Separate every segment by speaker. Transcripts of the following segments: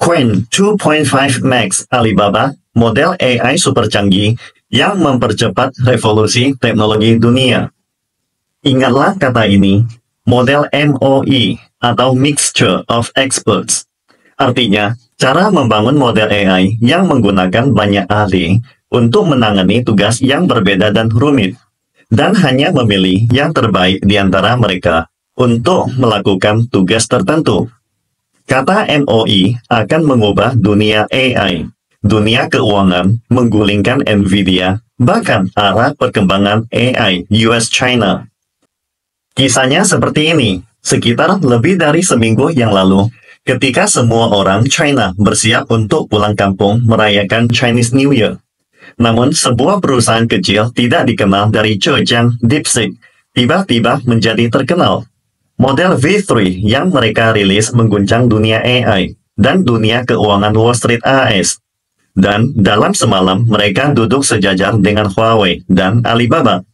Speaker 1: Qwen 2.5 Max Alibaba, model AI super canggih yang mempercepat revolusi teknologi dunia. Ingatlah kata ini, model MOE atau Mixture of Experts. Artinya, cara membangun model AI yang menggunakan banyak ahli untuk menangani tugas yang berbeda dan rumit, dan hanya memilih yang terbaik di antara mereka untuk melakukan tugas tertentu. Kata MOE akan mengubah dunia AI, dunia keuangan, menggulingkan Nvidia, bahkan arah perkembangan AI US-China. Kisahnya seperti ini, sekitar lebih dari seminggu yang lalu, ketika semua orang China bersiap untuk pulang kampung merayakan Chinese New Year. Namun sebuah perusahaan kecil tidak dikenal dari Zhejiang, DeepSeek, tiba-tiba menjadi terkenal. Model V3 yang mereka rilis mengguncang dunia AI dan dunia keuangan Wall Street AS. Dan dalam semalam mereka duduk sejajar dengan Huawei dan Alibaba.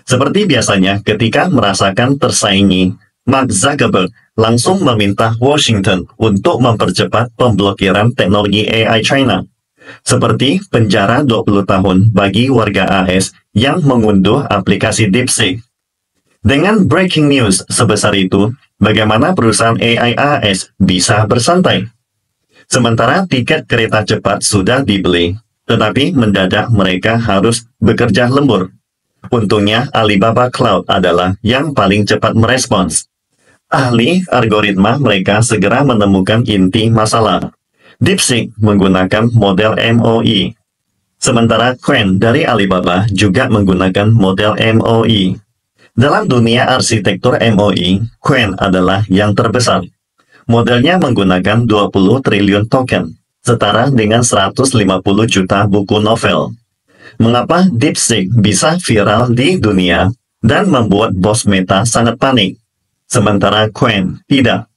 Speaker 1: Seperti biasanya ketika merasakan tersaingi, Mark Zuckerberg langsung meminta Washington untuk mempercepat pemblokiran teknologi AI China. Seperti penjara 20 tahun bagi warga AS yang mengunduh aplikasi DeepSeek. Dengan breaking news sebesar itu, bagaimana perusahaan AI AS bisa bersantai? Sementara tiket kereta cepat sudah dibeli, tetapi mendadak mereka harus bekerja lembur. Untungnya Alibaba Cloud adalah yang paling cepat merespons. Ahli algoritma mereka segera menemukan inti masalah. DeepSeek menggunakan model MOE. Sementara Qwen dari Alibaba juga menggunakan model MOE. Dalam dunia arsitektur MOE, Qwen adalah yang terbesar. Modelnya menggunakan 20 triliun token, setara dengan 150 juta buku novel. Mengapa DeepSeek bisa viral di dunia dan membuat bos Meta sangat panik, sementara Qwen tidak?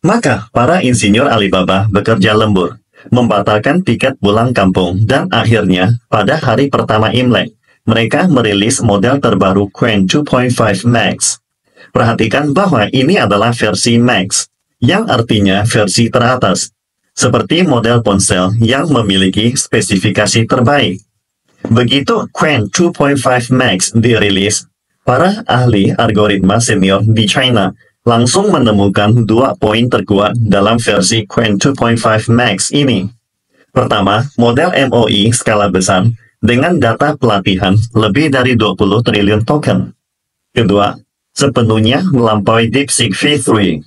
Speaker 1: Maka para insinyur Alibaba bekerja lembur, membatalkan tiket pulang kampung, dan akhirnya pada hari pertama Imlek, mereka merilis model terbaru Qwen 2.5 Max. Perhatikan bahwa ini adalah versi Max, yang artinya versi teratas, seperti model ponsel yang memiliki spesifikasi terbaik. Begitu Qwen 2.5 Max dirilis, para ahli algoritma senior di China langsung menemukan 2 poin terkuat dalam versi Qwen 2.5 Max ini. Pertama, model MOE skala besar dengan data pelatihan lebih dari 20 triliun token. Kedua, sepenuhnya melampaui DeepSeek V3.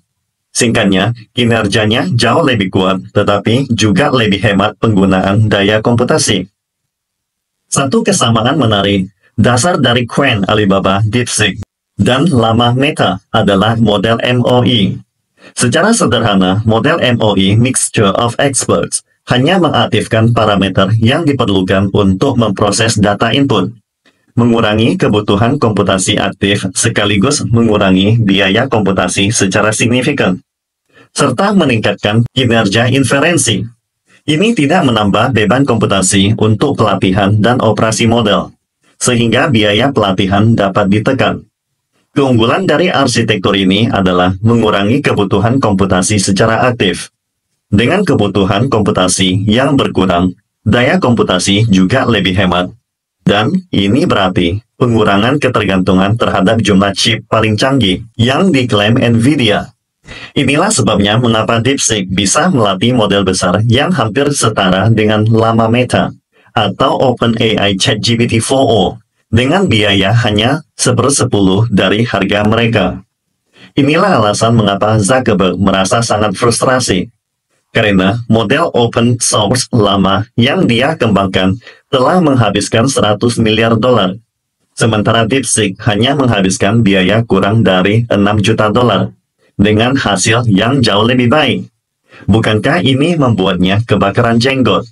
Speaker 1: Singkatnya, kinerjanya jauh lebih kuat, tetapi juga lebih hemat penggunaan daya komputasi. Satu kesamaan menarik, dasar dari Qwen Alibaba DeepSeek dan lama Meta adalah model MOE. Secara sederhana, model MOE Mixture of Experts hanya mengaktifkan parameter yang diperlukan untuk memproses data input, mengurangi kebutuhan komputasi aktif sekaligus mengurangi biaya komputasi secara signifikan, serta meningkatkan kinerja inferensi. Ini tidak menambah beban komputasi untuk pelatihan dan operasi model, sehingga biaya pelatihan dapat ditekan. Keunggulan dari arsitektur ini adalah mengurangi kebutuhan komputasi secara aktif. Dengan kebutuhan komputasi yang berkurang, daya komputasi juga lebih hemat. Dan ini berarti pengurangan ketergantungan terhadap jumlah chip paling canggih yang diklaim Nvidia. Inilah sebabnya mengapa DeepSeek bisa melatih model besar yang hampir setara dengan lama Meta atau OpenAI ChatGPT-4o dengan biaya hanya 1/10 dari harga mereka. Inilah alasan mengapa Zuckerberg merasa sangat frustrasi. Karena model open source lama yang dia kembangkan telah menghabiskan 100 miliar dolar. Sementara DeepSeek hanya menghabiskan biaya kurang dari 6 juta dolar. Dengan hasil yang jauh lebih baik. Bukankah ini membuatnya kebakaran jenggot?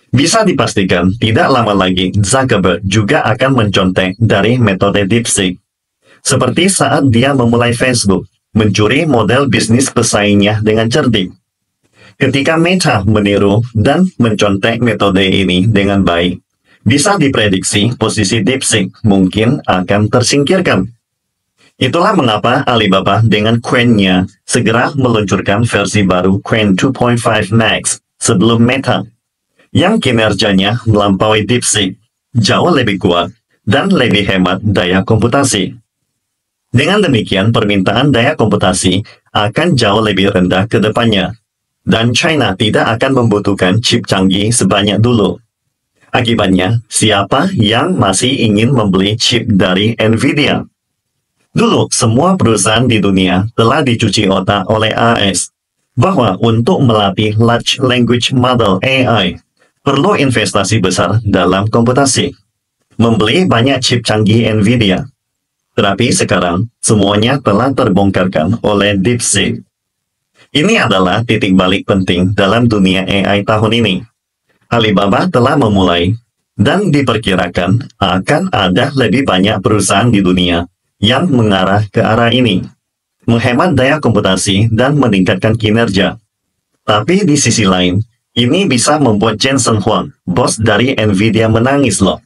Speaker 1: Bisa dipastikan tidak lama lagi Zuckerberg juga akan mencontek dari metode DeepSeek. Seperti saat dia memulai Facebook, mencuri model bisnis pesaingnya dengan cerdik. Ketika Meta meniru dan mencontek metode ini dengan baik, bisa diprediksi posisi DeepSeek mungkin akan tersingkirkan. Itulah mengapa Alibaba dengan Qwen-nya segera meluncurkan versi baru Qwen 2.5 Max sebelum Meta, yang kinerjanya melampaui DeepSeek, jauh lebih kuat, dan lebih hemat daya komputasi. Dengan demikian, permintaan daya komputasi akan jauh lebih rendah ke depannya, dan China tidak akan membutuhkan chip canggih sebanyak dulu. Akibatnya, siapa yang masih ingin membeli chip dari Nvidia? Dulu, semua perusahaan di dunia telah dicuci otak oleh AS, bahwa untuk melatih Large Language Model AI, perlu investasi besar dalam komputasi, membeli banyak chip canggih Nvidia. Tetapi sekarang, semuanya telah terbongkarkan oleh DeepSeek. Ini adalah titik balik penting dalam dunia AI tahun ini. Alibaba telah memulai, dan diperkirakan akan ada lebih banyak perusahaan di dunia yang mengarah ke arah ini, menghemat daya komputasi dan meningkatkan kinerja. Tapi di sisi lain, ini bisa membuat Jensen Huang, bos dari Nvidia, menangis loh.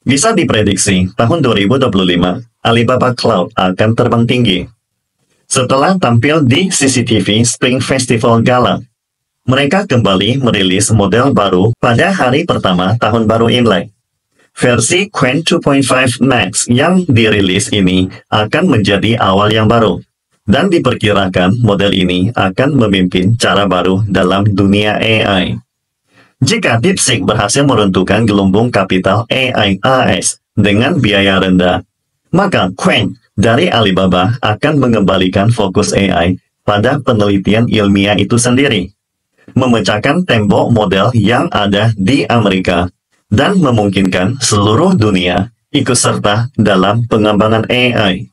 Speaker 1: Bisa diprediksi, tahun 2025, Alibaba Cloud akan terbang tinggi. Setelah tampil di CCTV Spring Festival Gala, mereka kembali merilis model baru pada hari pertama tahun baru Imlek. Versi Qwen 2.5 Max yang dirilis ini akan menjadi awal yang baru, dan diperkirakan model ini akan memimpin cara baru dalam dunia AI. Jika DeepSeek berhasil meruntuhkan gelembung kapital AI AS dengan biaya rendah, maka Qwen dari Alibaba akan mengembalikan fokus AI pada penelitian ilmiah itu sendiri, memecahkan tembok model yang ada di Amerika, dan memungkinkan seluruh dunia ikut serta dalam pengembangan AI.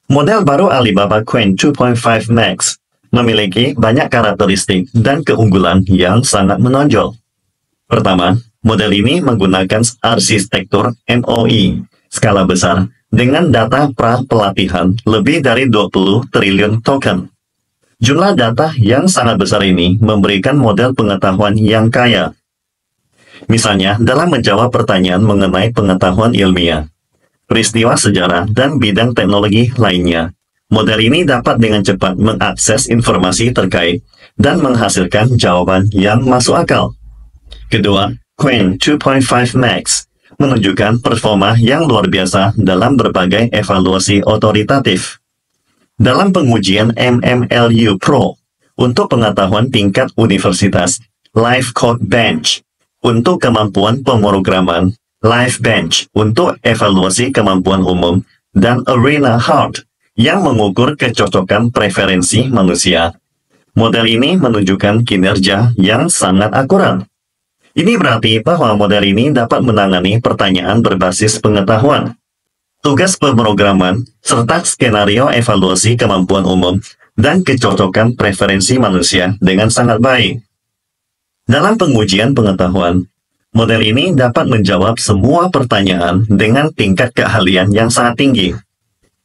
Speaker 1: Model baru Alibaba Qwen 2.5 Max memiliki banyak karakteristik dan keunggulan yang sangat menonjol. Pertama, model ini menggunakan arsitektur MOE skala besar dengan data pra-pelatihan lebih dari 20 triliun token. Jumlah data yang sangat besar ini memberikan model pengetahuan yang kaya. Misalnya, dalam menjawab pertanyaan mengenai pengetahuan ilmiah, peristiwa sejarah, dan bidang teknologi lainnya, model ini dapat dengan cepat mengakses informasi terkait dan menghasilkan jawaban yang masuk akal. Kedua, Qwen 2.5 Max menunjukkan performa yang luar biasa dalam berbagai evaluasi otoritatif. Dalam pengujian MMLU Pro untuk pengetahuan tingkat universitas, Live Code Bench untuk kemampuan pemrograman, Live Bench untuk evaluasi kemampuan umum, dan Arena Hard yang mengukur kecocokan preferensi manusia. Model ini menunjukkan kinerja yang sangat akurat. Ini berarti bahwa model ini dapat menangani pertanyaan berbasis pengetahuan, tugas pemrograman, serta skenario evaluasi kemampuan umum dan kecocokan preferensi manusia dengan sangat baik. Dalam pengujian pengetahuan, model ini dapat menjawab semua pertanyaan dengan tingkat keahlian yang sangat tinggi.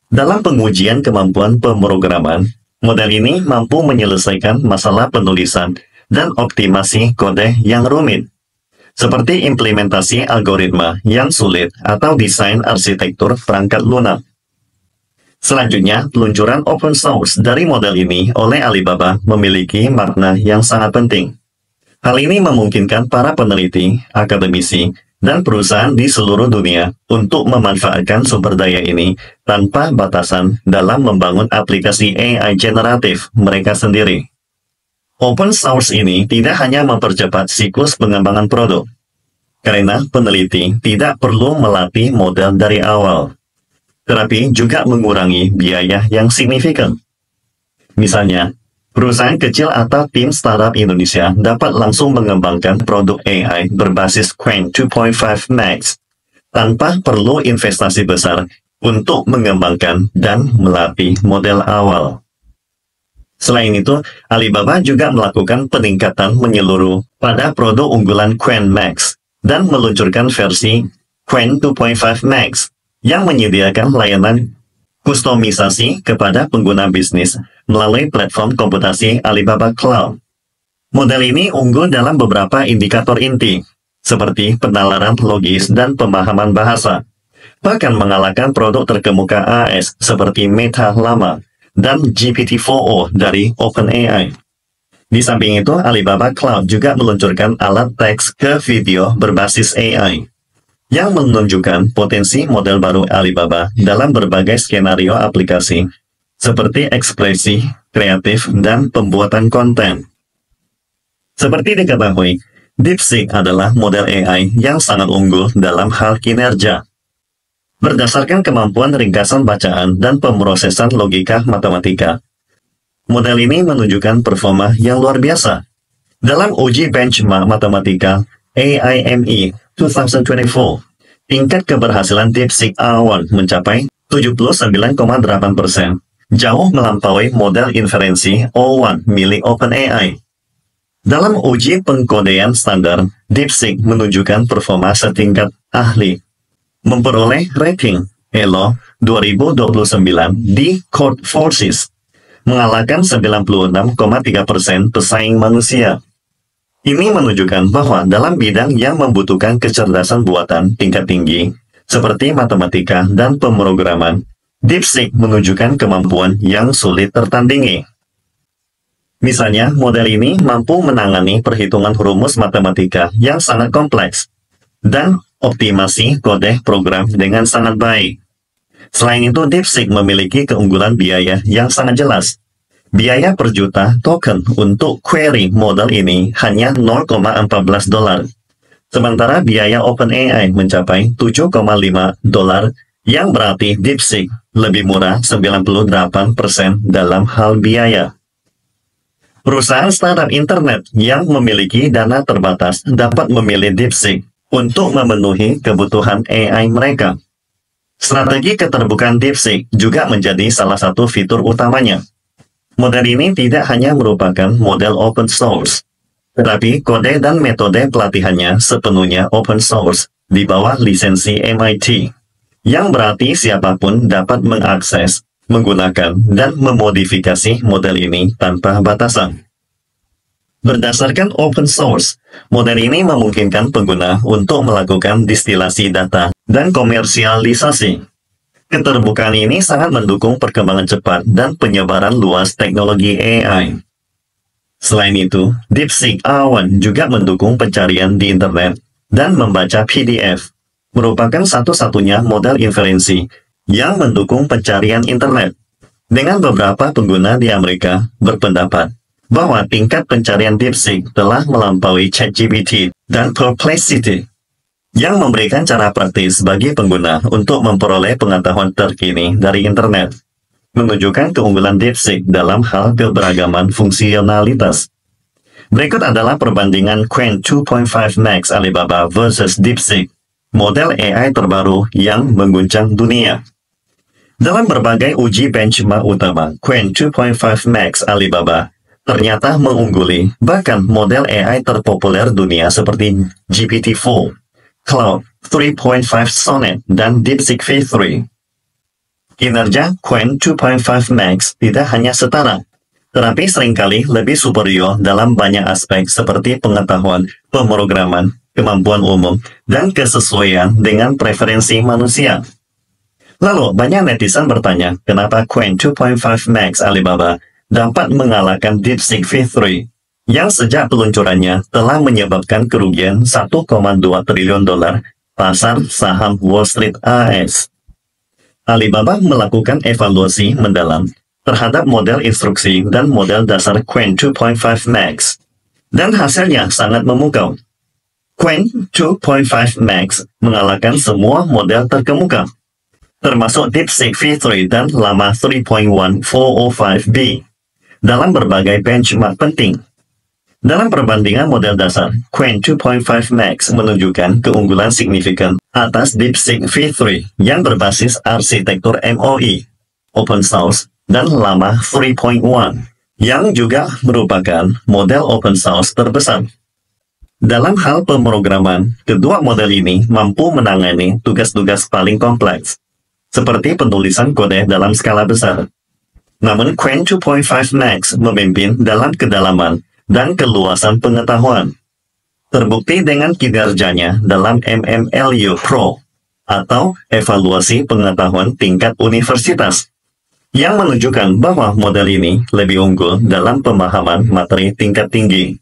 Speaker 1: Dalam pengujian kemampuan pemrograman, model ini mampu menyelesaikan masalah penulisan dan optimasi kode yang rumit, seperti implementasi algoritma yang sulit atau desain arsitektur perangkat lunak. Selanjutnya, peluncuran open source dari model ini oleh Alibaba memiliki makna yang sangat penting. Hal ini memungkinkan para peneliti, akademisi, dan perusahaan di seluruh dunia untuk memanfaatkan sumber daya ini tanpa batasan dalam membangun aplikasi AI generatif mereka sendiri. Open source ini tidak hanya mempercepat siklus pengembangan produk, karena peneliti tidak perlu melatih model dari awal, tetapi juga mengurangi biaya yang signifikan. Misalnya, perusahaan kecil atau tim startup Indonesia dapat langsung mengembangkan produk AI berbasis Qwen 2.5 Max tanpa perlu investasi besar untuk mengembangkan dan melatih model awal. Selain itu, Alibaba juga melakukan peningkatan menyeluruh pada produk unggulan Qwen Max dan meluncurkan versi Qwen 2.5 Max yang menyediakan layanan kustomisasi kepada pengguna bisnis melalui platform komputasi Alibaba Cloud. Model ini unggul dalam beberapa indikator inti, seperti penalaran logis dan pemahaman bahasa, bahkan mengalahkan produk terkemuka AS seperti Meta Llama dan GPT-4o dari OpenAI. Di samping itu, Alibaba Cloud juga meluncurkan alat teks ke video berbasis AI yang menunjukkan potensi model baru Alibaba dalam berbagai skenario aplikasi seperti ekspresi, kreatif, dan pembuatan konten. Seperti diketahui, DeepSeek adalah model AI yang sangat unggul dalam hal kinerja. Berdasarkan kemampuan ringkasan bacaan dan pemrosesan logika matematika, model ini menunjukkan performa yang luar biasa. Dalam uji benchmark matematika AIME 2024, tingkat keberhasilan DeepSeek R1 mencapai 79,8%, jauh melampaui model inferensi O1 milik OpenAI. Dalam uji pengkodean standar, DeepSeek menunjukkan performa setingkat ahli, memperoleh rating ELO 2029 di Codeforces, mengalahkan 96,3% pesaing manusia. Ini menunjukkan bahwa dalam bidang yang membutuhkan kecerdasan buatan tingkat tinggi, seperti matematika dan pemrograman, DeepSeek menunjukkan kemampuan yang sulit tertandingi. Misalnya, model ini mampu menangani perhitungan rumus matematika yang sangat kompleks dan optimasi kode program dengan sangat baik. Selain itu, DeepSeek memiliki keunggulan biaya yang sangat jelas. Biaya per juta token untuk query model ini hanya $0,14. Sementara biaya OpenAI mencapai $7,5, yang berarti DeepSeek lebih murah 98% dalam hal biaya. Perusahaan startup internet yang memiliki dana terbatas dapat memilih DeepSeek untuk memenuhi kebutuhan AI mereka. Strategi keterbukaan DeepSeek juga menjadi salah satu fitur utamanya. Model ini tidak hanya merupakan model open source, tetapi kode dan metode pelatihannya sepenuhnya open source di bawah lisensi MIT, yang berarti siapapun dapat mengakses, menggunakan, dan memodifikasi model ini tanpa batasan. Berdasarkan open source, model ini memungkinkan pengguna untuk melakukan distilasi data dan komersialisasi. Keterbukaan ini sangat mendukung perkembangan cepat dan penyebaran luas teknologi AI. Selain itu, DeepSeek R1 juga mendukung pencarian di internet dan membaca PDF, merupakan satu-satunya model inferensi yang mendukung pencarian internet. Dengan beberapa pengguna di Amerika berpendapat bahwa tingkat pencarian DeepSeek telah melampaui ChatGPT dan Perplexity, yang memberikan cara praktis bagi pengguna untuk memperoleh pengetahuan terkini dari internet, menunjukkan keunggulan DeepSeek dalam hal keberagaman fungsionalitas. Berikut adalah perbandingan Qwen 2.5 Max Alibaba versus DeepSeek, model AI terbaru yang mengguncang dunia. Dalam berbagai uji benchmark utama, Qwen 2.5 Max Alibaba ternyata mengungguli bahkan model AI terpopuler dunia seperti GPT-4, Cloud 3.5 Sonnet, dan DeepSeek V3. Kinerja Qwen 2.5 Max tidak hanya setara, tetapi seringkali lebih superior dalam banyak aspek seperti pengetahuan, pemrograman, kemampuan umum, dan kesesuaian dengan preferensi manusia. Lalu, banyak netizen bertanya, kenapa Qwen 2.5 Max Alibaba dapat mengalahkan DeepSeek V3, yang sejak peluncurannya telah menyebabkan kerugian $1,2 triliun pasar saham Wall Street AS. Alibaba melakukan evaluasi mendalam terhadap model instruksi dan model dasar Qwen 2.5 Max, dan hasilnya sangat memukau. Qwen 2.5 Max mengalahkan semua model terkemuka, termasuk DeepSeek V3 dan Llama 3.1405B, dalam berbagai benchmark penting. Dalam perbandingan model dasar, Qwen 2.5 Max menunjukkan keunggulan signifikan atas DeepSeek V3 yang berbasis arsitektur MOE, open source, dan Llama 3.1, yang juga merupakan model open source terbesar. Dalam hal pemrograman, kedua model ini mampu menangani tugas-tugas paling kompleks, seperti penulisan kode dalam skala besar. Namun Qwen 2.5 Max memimpin dalam kedalaman dan keluasan pengetahuan. Terbukti dengan kinerjanya dalam MMLU Pro, atau evaluasi pengetahuan tingkat universitas, yang menunjukkan bahwa model ini lebih unggul dalam pemahaman materi tingkat tinggi.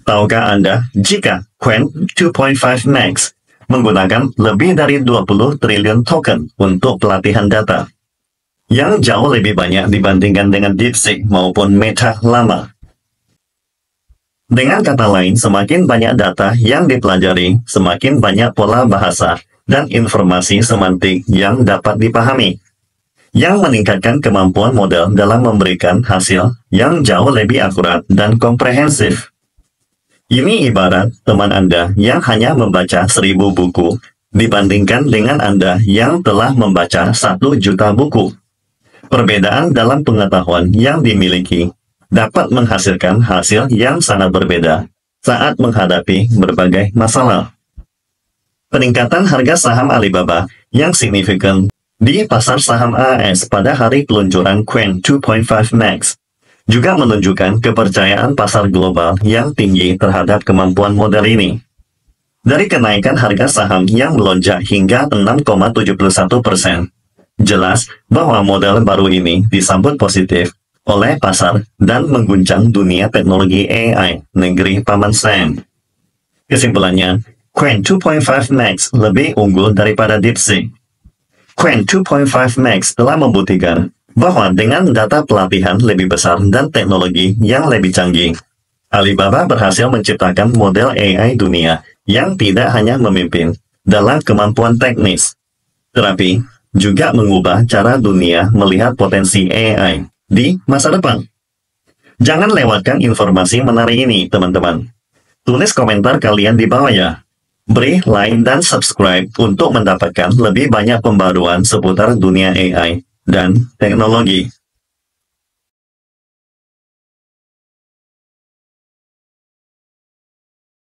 Speaker 1: Tahukah Anda jika Qwen 2.5 Max menggunakan lebih dari 20 triliun token untuk pelatihan data, yang jauh lebih banyak dibandingkan dengan DeepSeek maupun Meta lama. Dengan kata lain, semakin banyak data yang dipelajari, semakin banyak pola bahasa dan informasi semantik yang dapat dipahami, yang meningkatkan kemampuan model dalam memberikan hasil yang jauh lebih akurat dan komprehensif. Ini ibarat teman Anda yang hanya membaca 1000 buku dibandingkan dengan Anda yang telah membaca 1 juta buku. Perbedaan dalam pengetahuan yang dimiliki dapat menghasilkan hasil yang sangat berbeda saat menghadapi berbagai masalah. Peningkatan harga saham Alibaba yang signifikan di pasar saham AS pada hari peluncuran Qwen 2.5 Max juga menunjukkan kepercayaan pasar global yang tinggi terhadap kemampuan model ini. Dari kenaikan harga saham yang melonjak hingga 6,71%, jelas bahwa model baru ini disambut positif oleh pasar dan mengguncang dunia teknologi AI negeri Paman Sam. Kesimpulannya, Qwen 2.5 Max lebih unggul daripada DeepSeek. Qwen 2.5 Max telah membuktikan bahwa dengan data pelatihan lebih besar dan teknologi yang lebih canggih, Alibaba berhasil menciptakan model AI dunia yang tidak hanya memimpin dalam kemampuan teknis, tetapi juga mengubah cara dunia melihat potensi AI di masa depan. Jangan lewatkan informasi menarik ini, teman-teman. Tulis komentar kalian di bawah ya. Beri like dan subscribe untuk mendapatkan lebih banyak pembaruan seputar dunia AI dan teknologi.